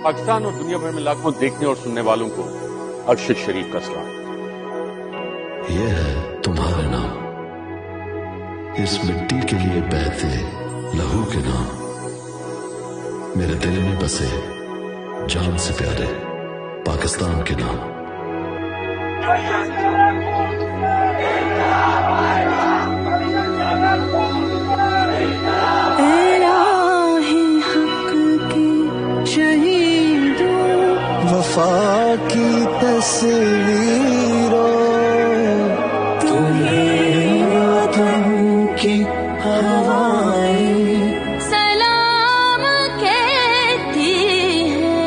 پاکستان اور دنیا بھر میں لاکھوں دیکھنے اور سننے والوں کو ارشد شریف کا سلام۔ یہ ہے تمہارا نام، اس مٹی کے لیے بہتے لہو کے نام، میرے دل میں بسے جان سے پیارے پاکستان کے نام۔ وفا کی تصویروں تمہیں وطن کی ہوائیں سلام کہتی ہے،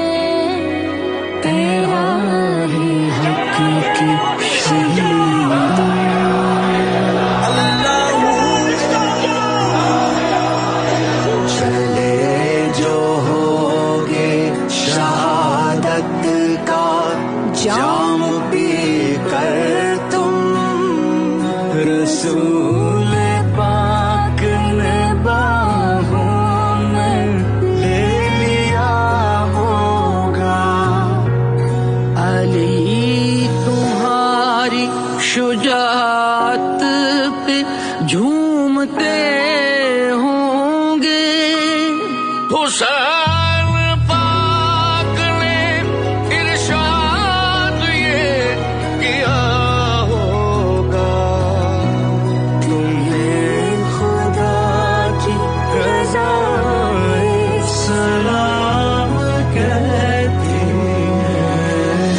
تیرا ہی حق کی چلے جو ہوگے شہادت کا جام پی کر تم، رسول پاک نے باہوں میں لے لیا ہوگا، علی تمہاری شجاعت پہ جھومتے ہوں گے، حسین پاک نے ارشاد یہ کیا ہوگا، تمہیں خدا کی رضا سلام کہتی ہے،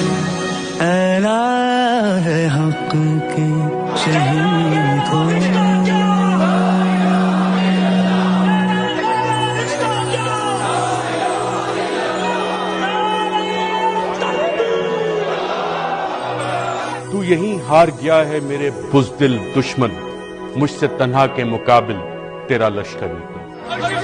اعلیٰ ہے حق کے شہیدوں۔ تو یہیں ہار گیا ہے میرے بزدل دشمن، مجھ سے تنہا کے مقابل تیرا لشکر نہیں۔